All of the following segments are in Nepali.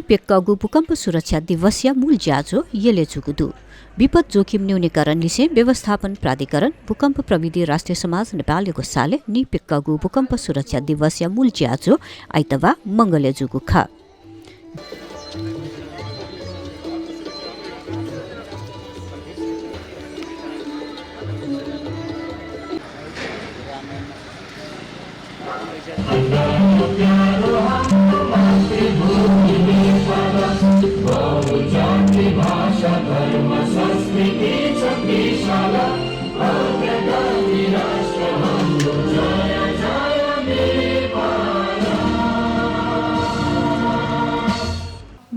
पेक्कागु भूकंप सुरक्षा दिवसीय मूल ज्याजो येले जुगुदु विपद जोखिम न्यूनीकरण निसे व्यवस्थापन प्राधिकरण भूकंप प्रविधि राष्ट्रिय समाज नेपालको साले नि पेक्कागु भूकंप सुरक्षा दिवसीय मूल ज्याजो आइतबा मंगले जुगु ख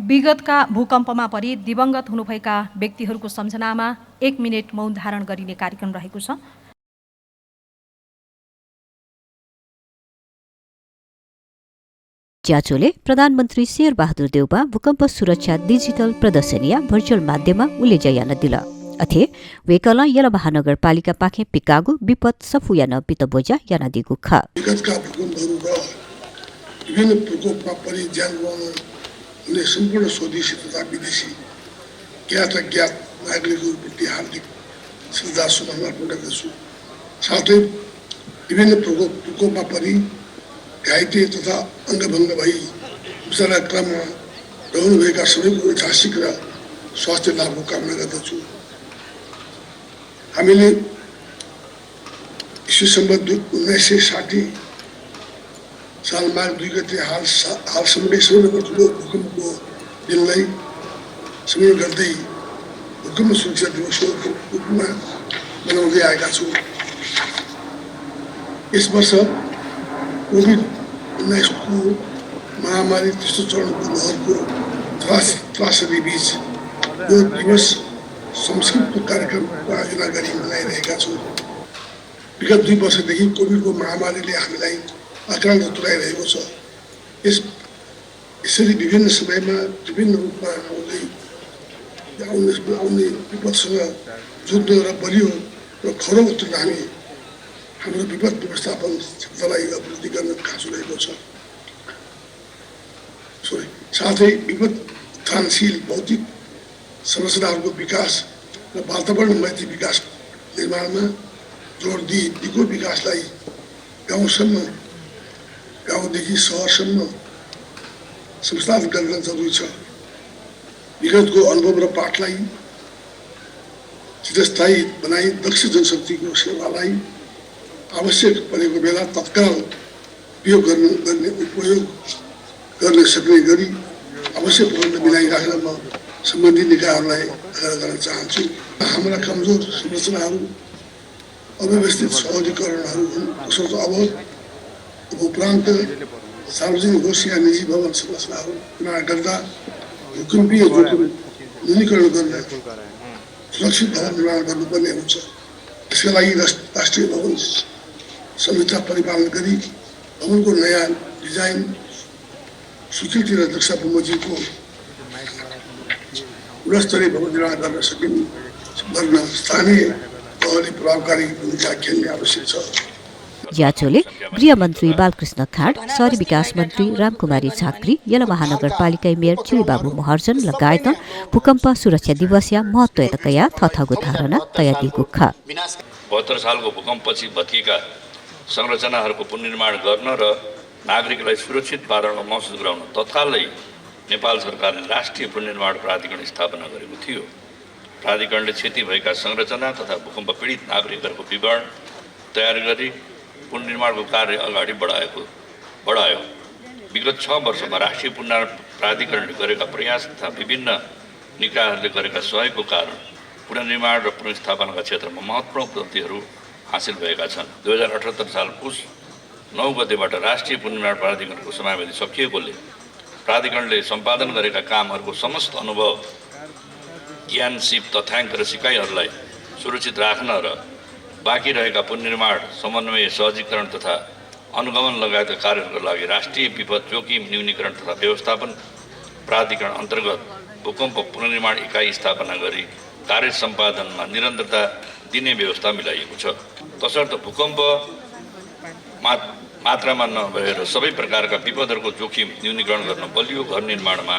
विगतका भूकम्पमा परि दिवंगत हुनुभएका व्यक्तिहरूको सम्झनामा 1 मिनेट मौन धारण गरिने कार्यक्रम रहेको छ। ज्याचोले प्रधानमन्त्री शेरबहादुर देउबा भूकम्प सुरक्षा डिजिटल प्रदर्शनिया भर्चुअल माध्यममा उलेजा यान दिल अथे वेकला यला महानगरपालिका पाखे पिकागु विपद सफुयान पितबोजा यान दिगु ख विगतका भूकम्पहरू र विभिन्न प्रकोपमा परि ज्यान गुमाउनु सम्पूर्ण स्वदेशी तथा विदेशी ज्ञात अज्ञात नागरिकहरूप्रति हार्दिक श्रद्धा सुमन अर्पण गर्दछु। साथै विभिन्न प्रकोपमा परि घाइते तथा अङ्गभङ्ग भई उपचार क्रममा रहनुभएका सबैको ऐतिहासिक र स्वास्थ्य लाभको कामना गर्दछु। हामीले ईस्वी 1960 साल माघ 2 गते हालसम्मै सबैभन्दा ठुलो भूकम्पको दिनलाई स्मरण गर्दै भूकम्प सुरक्षा दिवसको रूपमा मनाउँदै आएका छौँ। यस वर्ष कोभिड-19 को महामारी तेस्रो चरणको लहरको त्रासदी बीच यो दिवस सांस्कृतिक कार्यक्रमको आयोजना गरी मनाइरहेका छौँ। विगत 2 वर्षदेखि कोभिडको महामारीले हामीलाई आक्रान्त तुल्याइरहेको छ। यसरी विभिन्न समयमा विभिन्न रूपमा आउने विपदसँग जुझ्न र बलियो र खरो उत्तर हाम्रो विपद व्यवस्थापन क्षमतालाई अभिवृद्धि गर्न खाँचो रहेको छ। साथै विपद उत्थानशील भौतिक संरचनाहरूको विकास र वातावरण मैत्री विकास निर्माणमा जोड दिई दिगो विकासलाई गाउँदेखि सहरसम्म संस्थापित गर्न जरुरी छ। विगतको अनुभव र पाठलाई चिरस्थायी बनाई दक्ष जनशक्तिको सेवालाई आवश्यक परेको बेला तत्काल उपयोग गर्न सक्ने गरी आवश्यक प्रबन्ध मिलाइराखेर म सम्बन्धित निकायहरूलाई आग्रह गर्न चाहन्छु। हाम्रा कमजोर संरचनाहरू अव्यवस्थित सहजीकरणहरू हुन्। अब उपरान्त सार्वजनिक होस् या निजी भवन संरचनाहरू निर्माण गर्दा भूकम्पीय जोखिम न्यूनीकरण गर्न सुरक्षित भवन निर्माण गर्नुपर्ने हुन्छ। यसका लागि राष्ट्रिय भवन संहिता परिपालन गरी भवनको नयाँ डिजाइन स्वीकृति र दक्ष बमोजिमको गुणस्तरीय भवन निर्माण गर्न स्थानीय तहले प्रभावकारी भूमिका खेल्ने आवश्यक छ। ज्याचोले गृहमन्त्री बालकृष्ण खाँड, शहरी विकास मन्त्री रामकुमारी झाँक्री, यला महानगरपालिका मेयर चुलीबाबु महर्जन लगायत भूकम्प सुरक्षा दिवसीय महत्त्वतया थथागो धारणा तयार दिएको ख 72 सालको भूकम्पपछि भत्किएका संरचनाहरूको पुनर्निर्माण गर्न र नागरिकलाई सुरक्षित वातावरण महसुस गराउन तत्कालै नेपाल सरकारले राष्ट्रिय पुनर्निर्माण प्राधिकरण स्थापना गरेको थियो। प्राधिकरणले क्षति भएका संरचना तथा भूकम्प पीडित नागरिकहरूको विवरण तयार गरी पुनर्निर्माणको कार्य अगाडि बढायो। विगत 6 वर्षमा राष्ट्रिय पुनर्निर्माण प्राधिकरणले गरेका प्रयास तथा विभिन्न निकायहरूले गरेका सहयोगको कारण पुनर्निर्माण र पुनर्स्थापनाका क्षेत्रमा महत्त्वपूर्ण उपलब्धिहरू हासिल भएका छन्। 2078 साल पुस 9 गतेबाट राष्ट्रिय पुनर्निर्माण प्राधिकरणको समावेश सकिएकोले प्राधिकरणले सम्पादन गरेका कामहरूको समस्त अनुभव, ज्ञान, सिप, तथ्याङ्क र सिकाइहरूलाई सुरक्षित राख्न र बाँकी रहेका पुनर्निर्माण, समन्वय, सहजीकरण तथा अनुगमन लगायतका कार्यहरूको लागि राष्ट्रिय विपद जोखिम न्यूनीकरण तथा व्यवस्थापन प्राधिकरण अन्तर्गत भूकम्प पुनर्निर्माण इकाइ स्थापना गरी कार्य सम्पादनमा निरन्तरता दिने व्यवस्था मिलाइएको छ। तसर्थ भूकम्प मात्रामा नभएर सबै प्रकारका विपदहरूको जोखिम न्यूनीकरण गर्न बलियो घर निर्माणमा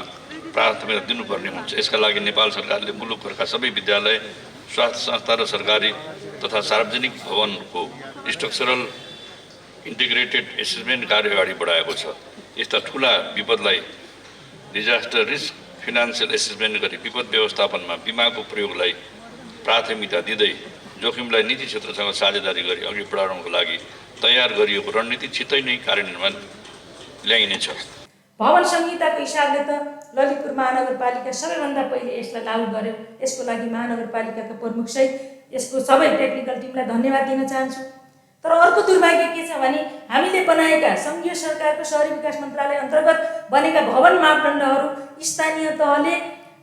प्राथमिकता दिनुपर्ने हुन्छ। यसका लागि नेपाल सरकारले मुलुकभरका सबै विद्यालय, स्वास्थ्य संस्था र सरकारी तथा सार्वजनिक भवनको स्ट्रक्चरल इन्टिग्रेटेड एसेसमेन्ट कार्य अगाडि बढाएको छ। यस्ता ठुला विपदलाई डिजास्टर रिस्क फिनान्सियल एसेसमेन्ट गरी विपद व्यवस्थापनमा बिमाको प्रयोगलाई प्राथमिकता दिँदै जोखिमलाई निजी क्षेत्रसँग साझेदारी गरी अघि बढाउनको लागि तयार गरिएको रणनीति छिट्टै नै कार्यान्वयनमा ल्याइनेछ। भवन संहिताको हिसाबले त ललितपुर महानगरपालिका सबैभन्दा पहिले यसलाई लागू गर्यो। यसको लागि महानगरपालिकाका प्रमुख सहित यसको सबै टेक्निकल टिमलाई धन्यवाद दिन चाहन्छु। तर अर्को दुर्भाग्य के छ भने हामीले बनाएका सङ्घीय सरकारको शहरी विकास मन्त्रालय अन्तर्गत बनेका भवन मापदण्डहरू स्थानीय तहले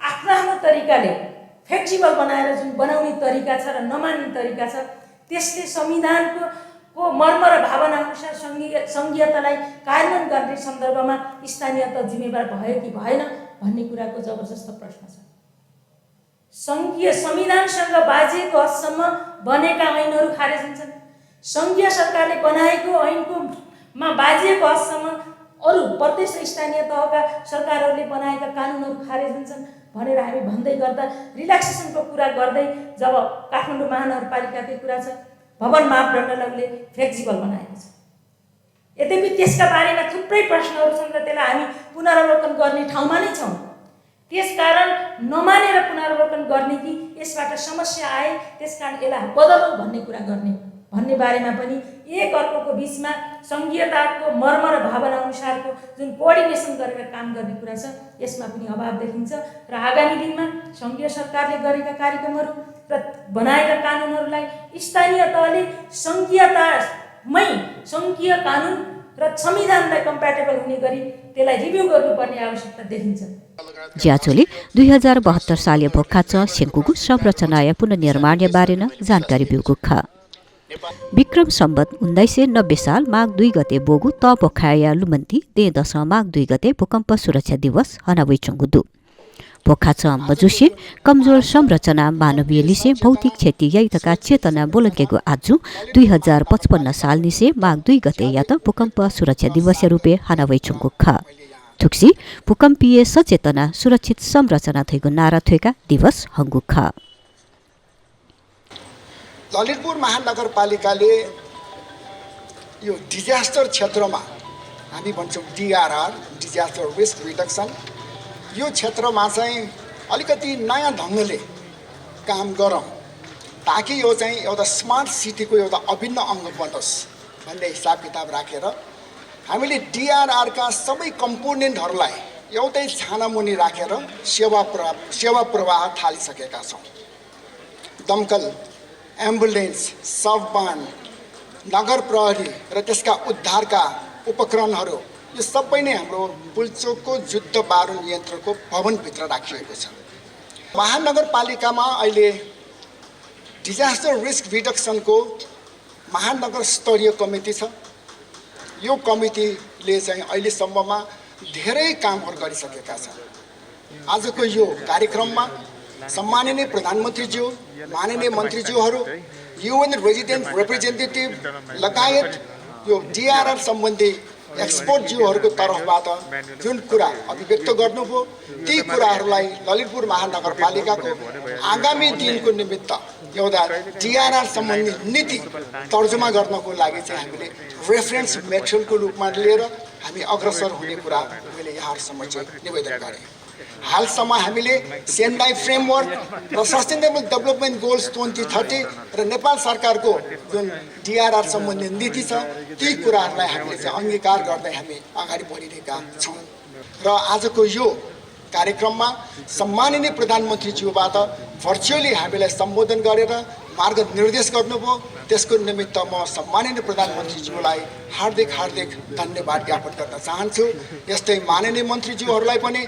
आफ्नो तरिकाले फ्लेक्सिबल बनाएर जुन बनाउने तरिका छ र नमान्ने तरिका छ, त्यसले संविधानको मर्म र भावना अनुसार सङ्घीयतालाई कार्यान्वयन गर्ने सन्दर्भमा स्थानीय तह जिम्मेवार भयो कि भएन भन्ने कुराको जबरजस्त प्रश्न छ। सङ्घीय संविधानसँग बाजिएको हदसम्म बनेका ऐनहरू खारेज हुन्छन्। सङ्घीय सरकारले बनाएको ऐनकोमा बाजिएको हदसम्म अरू प्रदेश र स्थानीय तहका सरकारहरूले बनाएका कानुनहरू खारेज हुन्छन् भनेर हामी भन्दै गर्दा रिल्याक्सेसनको कुरा गर्दै जब काठमाडौँ महानगरपालिकाकै कुरा छ, भवन मापदण्डलाई उसले फ्लेक्सिबल बनाएको छ। यद्यपि त्यसका बारेमा थुप्रै प्रश्नहरू छन् र त्यसलाई हामी पुनरावलोकन गर्ने ठाउँमा नै छौँ। त्यसकारण नमानेर पुनरावलोकन गर्ने कि यसबाट समस्या आए त्यसकारण यसलाई बदलौँ भन्ने कुरा गर्ने भन्ने बारेमा पनि एक अर्कोको बिचमा सङ्घीयताको मर्म र भावना अनुसारको जुन कोअर्डिनेसन गरेर काम गर्ने कुरा छ, यसमा पनि अभाव देखिन्छ र आगामी दिनमा सङ्घीय सरकारले गरेका कार्यक्रमहरू र बनाएका कानुनहरूलाई स्थानीय तहले सङ्घीयतामै सङ्घीय कानुन र संविधानलाई कम्प्याटेबल हुने गरी त्यसलाई रिभ्यू गर्नुपर्ने आवश्यकता देखिन्छ। ज्याचोले 2072 सालीय भोक्खा सेन्कुगु संरचनाय पुनर्निर्माण बारेन जानकारी बिउगुखा। विक्रम सम्बत 1990 साल माघ 2 गते बोगु त बोखाया लुमन्ती दे दश माघ 2 गते भूकम्प सुरक्षा दिवस हनावै चंगुदु भोखा मजुसे कमजोर संरचना मानवीय लिसे भौतिक क्षति यातका चेतना बोलकेको आजु 2055 साल निसे माघ 2 गते या त भूकम्प सुरक्षा दिवस रूपे हनावै चंगुखा थुक्सी भूकम्पीय सचेतना सुरक्षित संरचना थेको नारा थेका दिवस हंगुखा। ललितपुर महानगरपालिकाले यो डिजास्टर क्षेत्रमा हामी भन्छौँ डिआरआर डिजास्टर रिस्क रिडक्सन, यो क्षेत्रमा चाहिँ अलिकति नयाँ ढङ्गले काम गरौँ ताकि यो चाहिँ एउटा स्मार्ट सिटीको एउटा अभिन्न अङ्ग बनोस् भन्ने हिसाब किताब राखेर हामीले डिआरआरका सबै कम्पोनेन्टहरूलाई एउटै छानामुनि राखेर सेवा प्रवाह थालिसकेका छौँ। दमकल, एम्बुलेन्स, सबवान, नगर प्रहरी र त्यसका उद्धारका उपकरणहरू यो सबै नै हाम्रो पुल्चोकको युद्ध बारुद यन्त्रको भवनभित्र राखिएको छ। महानगरपालिकामा अहिले डिजास्टर रिस्क रिडक्सनको महानगर स्तरीय कमिटी छ। यो कमिटीले चाहिँ अहिलेसम्ममा धेरै कामहरू गरिसकेका छन्। आजको यो कार्यक्रममा सम्माननीय प्रधानमन्त्रीज्यू, माननीय मन्त्रीज्यूहरू, युएन रेजिडेन्ट रिप्रेजेन्टेटिभ लगायत यो डिआरआर सम्बन्धी एक्सपर्टज्यूहरूको तर्फबाट जुन कुरा अभिव्यक्त गर्नुभयो ती कुराहरूलाई ललितपुर महानगरपालिकाको आगामी दिनको निमित्त एउटा डिआरआर सम्बन्धी नीति तर्जुमा गर्नको लागि चाहिँ हामीले रेफरेन्स मेटेरियलको रूपमा लिएर हामी अग्रसर हुने कुरा मैले यहाँहरूसम्म चाहिँ निवेदन गरेँ। हालसम्म हामीले सेन्डाई फ्रेमवर्क र सस्टेनेबल डेभलपमेन्ट गोल्स 2030 र नेपाल सरकारको जुन डिआरआर सम्बन्धी नीति छ ती कुराहरूलाई हामीले चाहिँ अङ्गीकार गर्दै हामी अगाडि बढिरहेका छौँ। र आजको यो कार्यक्रममा सम्माननीय प्रधानमन्त्रीज्यूबाट भर्चुअली हामीलाई सम्बोधन गरेर मार्गनिर्देश गर्नुभयो, त्यसको निमित्त म सम्माननीय प्रधानमन्त्रीज्यूलाई हार्दिक धन्यवाद ज्ञापन गर्न चाहन्छु। यस्तै माननीय मन्त्रीज्यूहरूलाई पनि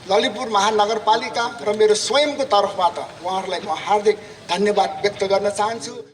ललितपुर महानगरपालिका र मेरो स्वयंको तर्फबाट उहाँहरूलाई म हार्दिक धन्यवाद व्यक्त गर्न चाहन्छु।